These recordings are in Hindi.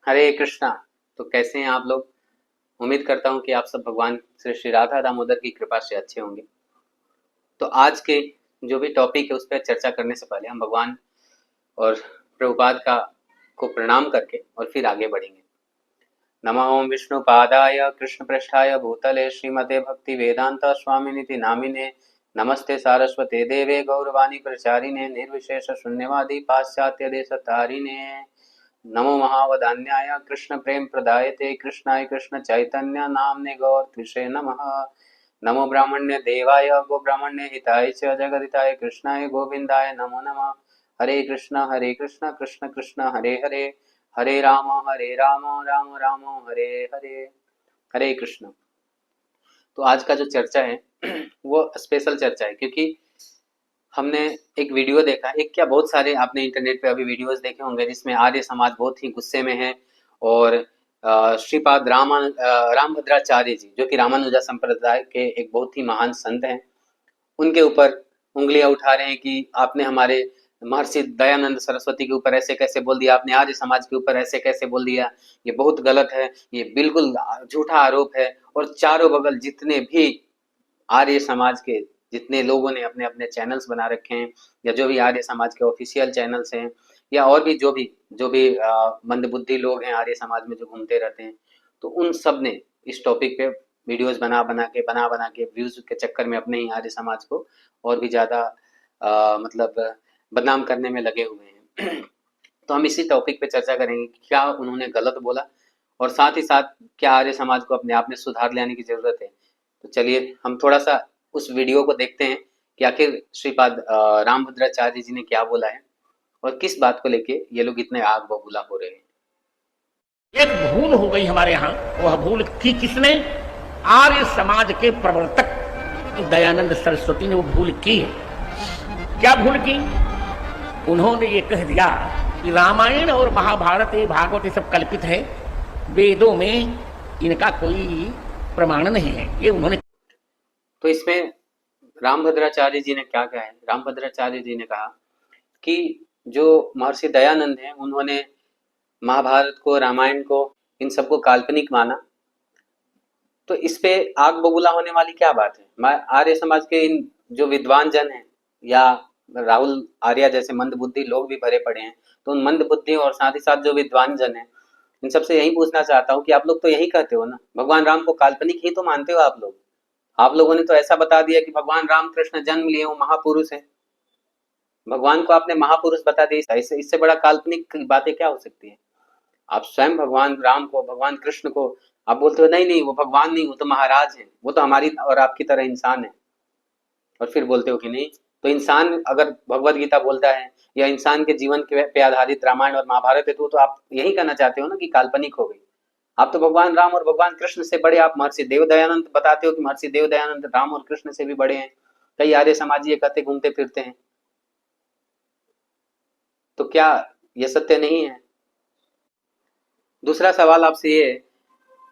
हरे कृष्णा। तो कैसे हैं आप लोग? उम्मीद करता हूँ कि आप सब भगवान श्री श्री राधा दामोदर की कृपा से अच्छे होंगे। तो आज के जो भी टॉपिक है उस पर चर्चा करने से पहले हम भगवान और प्रभुपाद का को प्रणाम करके और फिर आगे बढ़ेंगे। नमः ओं विष्णुपादाय कृष्णपृष्ठाय भूतले श्रीमते भक्ति वेदांत स्वामिनिति नामिने नमस्ते सारस्वते देवे गौरवाणी प्रचारिणे निर्विशेष शून्यवादी पाश्चात्य देश तारिणे नमो महावदान्याय कृष्ण प्रेम प्रदायते कृष्णाय कृष्ण चैतन्य नामने गौरत्विषे नमः। नमो ब्राह्मण्य देवाय गो ब्राह्मण्य हिताय च जगदिताय कृष्णाय गोविंदाय नमो नमः। हरे कृष्ण कृष्ण कृष्ण हरे हरे हरे राम राम राम हरे हरे। हरे कृष्ण। तो आज का जो चर्चा है वो स्पेशल चर्चा है, क्योंकि हमने एक वीडियो देखा, एक क्या बहुत सारे आपने इंटरनेट पे अभी वीडियोस देखे होंगे जिसमें आर्य समाज बहुत ही गुस्से में है और श्रीपाद रामभद्राचार्य जी जो कि रामानुजा संप्रदाय के एक बहुत ही महान संत हैं, उनके ऊपर उंगलियां उठा रहे हैं कि आपने हमारे महर्षि दयानंद सरस्वती के ऊपर ऐसे कैसे बोल दिया, आपने आर्य समाज के ऊपर ऐसे कैसे बोल दिया, ये बहुत गलत है, ये बिल्कुल झूठा आरोप है। और चारों बगल जितने भी आर्य समाज के जितने लोगों ने अपने अपने चैनल्स बना रखे हैं या जो भी आर्य समाज के ऑफिशियल चैनल्स हैं या और भी जो भी मंदबुद्धि लोग हैं आर्य समाज में जो घूमते रहते हैं, तो उन सब ने इस टॉपिक पे वीडियोस बना बना के व्यूज के चक्कर में अपने ही आर्य समाज को और भी ज्यादा मतलब बदनाम करने में लगे हुए हैं। तो हम इसी टॉपिक पे चर्चा करेंगे कि क्या उन्होंने गलत बोला और साथ ही साथ क्या आर्य समाज को अपने आप में सुधार लाने की जरूरत है। तो चलिए हम थोड़ा सा उस वीडियो को देखते हैं कि आखिर श्रीपाद रामभद्राचार्य जी ने क्या बोला है और किस बात को लेके ये लोग इतने आग बबूला हो रहे हैं। एक भूल हो गई हमारे यहाँ। वह भूल की किसने? आर्य समाज के प्रवर्तक दयानंद सरस्वती ने वो भूल की है। क्या भूल की? उन्होंने ये कह दिया कि रामायण और महाभारत ये भागवत ये सब कल्पित है, वेदों में इनका कोई प्रमाण नहीं है, ये उन्होंने। तो इसमें रामभद्राचार्य जी ने क्या कहा है? रामभद्राचार्य जी ने कहा कि जो महर्षि दयानंद हैं उन्होंने महाभारत को, रामायण को, इन सबको काल्पनिक माना, तो इस पे आग बबूला होने वाली क्या बात है? आर्य समाज के इन जो विद्वान जन हैं या राहुल आर्या जैसे मंदबुद्धि लोग भी भरे पड़े हैं, तो उन मंदबुद्धि और साथ ही साथ जो विद्वान जन हैं इन सबसे यही पूछना चाहता हूँ कि आप लोग तो यही कहते हो ना, भगवान राम को काल्पनिक ही तो मानते हो आप लोग। आप लोगों ने तो ऐसा बता दिया कि भगवान राम कृष्ण जन्म लिए वो महापुरुष है, भगवान को आपने महापुरुष बता दिया। इससे बड़ा काल्पनिक बातें क्या हो सकती है? आप स्वयं भगवान राम को, भगवान कृष्ण को आप बोलते हो नहीं नहीं वो भगवान नहीं, वो तो महाराज है, वो तो हमारी और आपकी तरह इंसान है, और फिर बोलते हो कि नहीं। तो इंसान अगर भगवत गीता बोलता है या इंसान के जीवन पे आधारित रामायण और महाभारत है, तो आप यही कहना चाहते हो ना कि काल्पनिक हो गई। आप तो भगवान राम और भगवान कृष्ण से बड़े आप महर्षि देव दयानंद बताते हो कि महर्षि देव दयानंद राम और कृष्ण से भी बड़े हैं। कई आर्य समाजी ये कहते घूमते फिरते हैं, तो क्या ये सत्य नहीं है? दूसरा सवाल आपसे ये है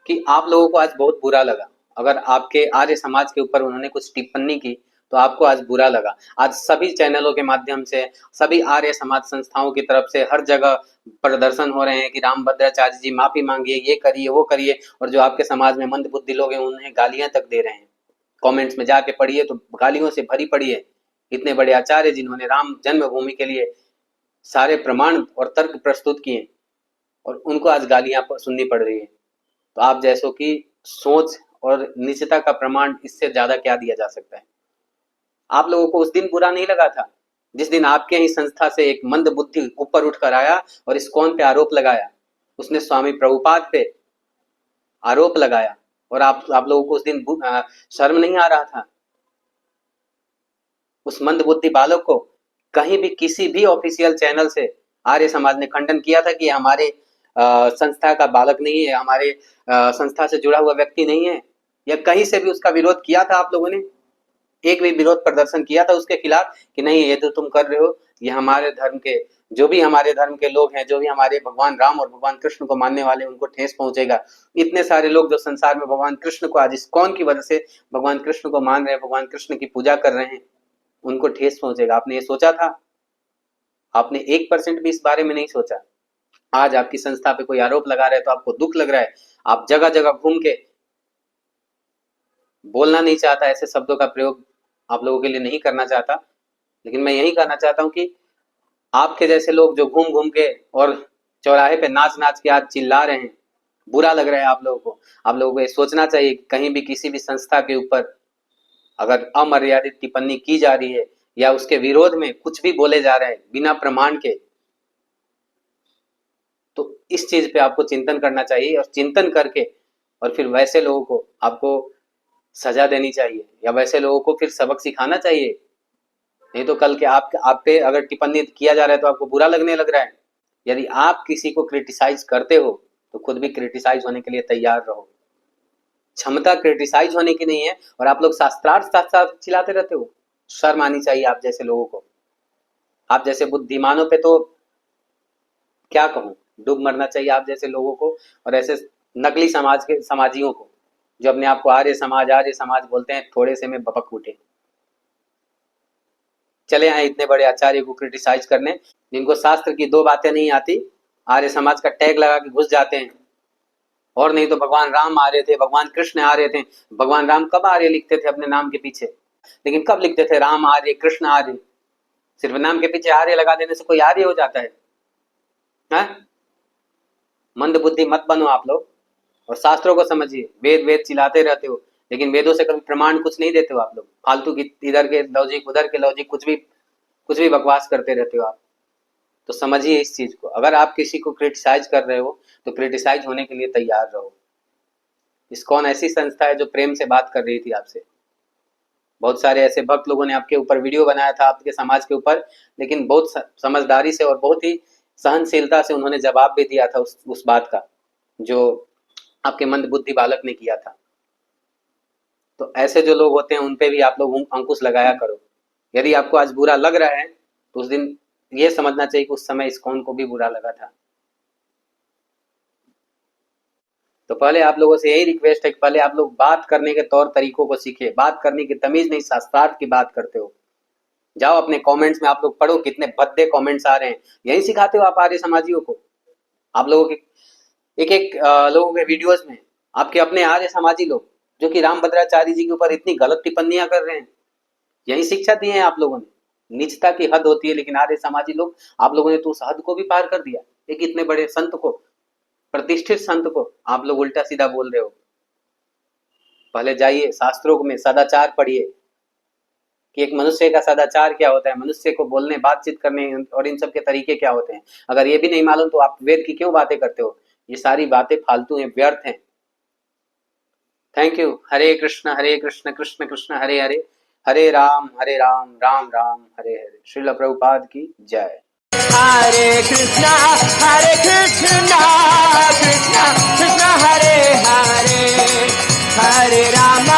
कि आप लोगों को आज बहुत बुरा लगा, अगर आपके आर्य समाज के ऊपर उन्होंने कुछ टिप्पणी की तो आपको आज बुरा लगा। आज सभी चैनलों के माध्यम से, सभी आर्य समाज संस्थाओं की तरफ से हर जगह प्रदर्शन हो रहे हैं कि रामभद्राचार्य जी माफी मांगिए, ये करिए वो करिए, और जो आपके समाज में मंदबुद्धि लोग हैं उन्हें गालियां तक दे रहे हैं। कमेंट्स में जाके पढ़िए तो गालियों से भरी पड़ी है। इतने बड़े आचार्य जिन्होंने राम जन्मभूमि के लिए सारे प्रमाण और तर्क प्रस्तुत किए और उनको आज गालियां सुननी पड़ रही है। तो आप जैसों की सोच और निजता का प्रमाण इससे ज्यादा क्या दिया जा सकता है? आप लोगों को उस दिन बुरा नहीं लगा था जिस दिन आपके ही संस्था से एक मंद बुद्धि ऊपर उठकर आया और इस कौन पे आरोप लगाया? उसने स्वामी प्रभुपाद पे आरोप लगाया और आप लोगों को उस दिन शर्म नहीं आ रहा था? उस मंद बुद्धि बालक को कहीं भी किसी भी ऑफिशियल चैनल से आर्य समाज ने खंडन किया था कि हमारे संस्था का बालक नहीं है, हमारे संस्था से जुड़ा हुआ व्यक्ति नहीं है, या कहीं से भी उसका विरोध किया था? आप लोगों ने एक भी विरोध प्रदर्शन किया था उसके खिलाफ कि नहीं ये तो तुम कर रहे हो, ये हमारे धर्म के, जो भी हमारे धर्म के लोग हैं, जो भी हमारे भगवान राम और भगवान कृष्ण को मानने वाले, उनको ठेस पहुंचेगा? इतने सारे लोग जो संसार में भगवान कृष्ण को आज इस्कॉन की वजह से भगवान कृष्ण को मान रहे हैं, भगवान कृष्ण की पूजा कर रहे हैं, उनको ठेस पहुंचेगा। आपने ये सोचा था? आपने 1% भी इस बारे में नहीं सोचा। आज आपकी संस्था पे कोई आरोप लगा रहा है तो आपको दुख लग रहा है, आप जगह जगह घूम के, बोलना नहीं चाहता, ऐसे शब्दों का प्रयोग आप लोगों के लिए नहीं करना चाहता, लेकिन मैं यही कहना चाहता हूं कि आपके जैसे लोग जो घूम घूम के और चौराहे पे नाच नाच के आज चिल्ला रहे हैं, बुरा लग रहा है आप लोगों को। आप लोगों को ये सोचना चाहिए कि कहीं भी किसी भी संस्था के ऊपर अगर अमर्यादित टिप्पणी की जा रही है या उसके विरोध में कुछ भी बोले जा रहे हैं बिना प्रमाण के, तो इस चीज पे आपको चिंतन करना चाहिए, और चिंतन करके और फिर वैसे लोगों को आपको सजा देनी चाहिए या वैसे लोगों को फिर सबक सिखाना चाहिए। नहीं तो कल के आप पे अगर टिप्पणी किया जा रहा है तो आपको बुरा लगने लग रहा है। यदि आप किसी को क्रिटिसाइज करते हो तो खुद भी क्रिटिसाइज होने के लिए तैयार रहो। क्षमता क्रिटिसाइज होने की नहीं है और आप लोग शास्त्रार्थ साथ साथ चिल्लाते रहते हो। शर्म आनी चाहिए आप जैसे लोगों को। आप जैसे बुद्धिमानों पे तो क्या कहूं, डूब मरना चाहिए आप जैसे लोगों को, और ऐसे नकली समाज के समाजियों को जो अपने आप को आर्य समाज बोलते हैं, थोड़े से में बपक उठे, चले आए इतने बड़े आचार्य को क्रिटिसाइज करने, जिनको शास्त्र की दो बातें नहीं आती, आर्य समाज का टैग लगा के घुस जाते हैं। और नहीं तो भगवान राम आ रहे थे, भगवान कृष्ण आ रहे थे। भगवान राम कब आर्य लिखते थे अपने नाम के पीछे, लेकिन कब लिखते थे राम आर्य कृष्ण आर्य? सिर्फ नाम के पीछे आर्य लगा देने से कोई आर्य हो जाता है? मंद बुद्धि मत बनो आप लोग, और शास्त्रों को समझिए। वेद वेद चिल्लाते रहते हो, लेकिन वेदों से कभी प्रमाण कुछ नहीं देते हो आप लोग। फालतू की इधर के लॉजिक उधर के लॉजिक, कुछ भी बकवास करते रहते हो आप। तो समझिए इस चीज को। अगर आप किसी को क्रिटिसाइज कर रहे हो तो क्रिटिसाइज होने के लिए तैयार रहो। इस्कॉन ऐसी संस्था है जो प्रेम से बात कर रही थी आपसे। बहुत सारे ऐसे भक्त लोगों ने आपके ऊपर वीडियो बनाया था, आपके समाज के ऊपर, लेकिन बहुत समझदारी से और बहुत ही सहनशीलता से उन्होंने जवाब भी दिया था उस बात का जो आपके मंद बुद्धि बालक ने किया था। तो ऐसे जो लोग होते हैं उन पे भी आप लोग अंकुश लगाया करो। यदि आपको आज बुरा लग रहा है तो उस दिन ये समझना चाहिए कि उस समय इस्कॉन को भी बुरा लगा था। तो पहले आप लोगों से यही रिक्वेस्ट है कि पहले आप लोग बात करने के तौर तरीकों को सीखे। बात करने की तमीज नहीं, शास्त्रार्थ की बात करते हो। जाओ अपने कमेंट्स में आप लोग पढ़ो, कितने भद्दे कमेंट्स आ रहे हैं। यही सिखाते हो आप आर्य समाजियों को। आप लोगों के एक लोगों के वीडियोस में आपके अपने आर्य समाजी लोग जो कि रामभद्राचार्य जी के ऊपर इतनी गलत टिप्पणियां कर रहे हैं, यही शिक्षा दी है आप लोगों ने। नीचता की हद होती है, लेकिन आर्य समाजी लोग, आप लोगों ने तो उस हद को भी पार कर दिया। एक इतने बड़े संत को, प्रतिष्ठित संत को आप लोग उल्टा सीधा बोल रहे हो। पहले जाइए शास्त्रों में सदाचार पढ़िए कि एक मनुष्य का सदाचार क्या होता है, मनुष्य को बोलने बातचीत करने और इन सब के तरीके क्या होते हैं। अगर ये भी नहीं मालूम तो आप वेद की क्यों बातें करते हो? ये सारी बातें फालतू हैं, व्यर्थ हैं। Thank you. हरे कृष्ण कृष्ण कृष्ण हरे हरे, हरे राम राम राम हरे हरे। श्रील प्रभुपाद की जय। हरे कृष्णा कृष्णा कृष्णा हरे हरे, हरे राम